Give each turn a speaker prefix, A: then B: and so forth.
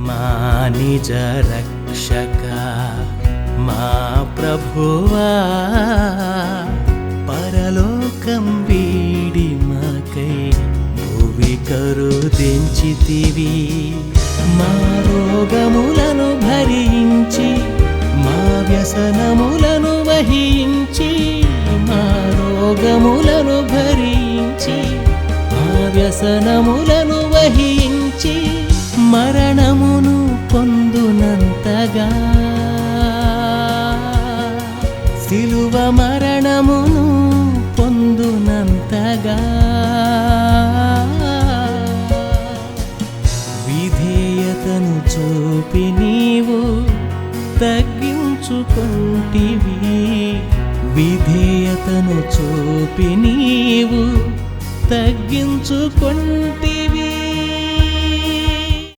A: మా నిజ రక్షక మా ప్రభువా పరలోకం వీడి మాకై భువి కరుదించితివి మా రోగములను భరించి మా వ్యసనములను వహించి మా రోగములను భరించి మా వ్యసనములను వహించి మరణమును పొందునంతగా సిలువ మరణమును పొందునంతగా విధేయతను చూపి నీవు తగ్గించుకొంటివి విధేయతను చూపి నీవు తగ్గించుకొంటివి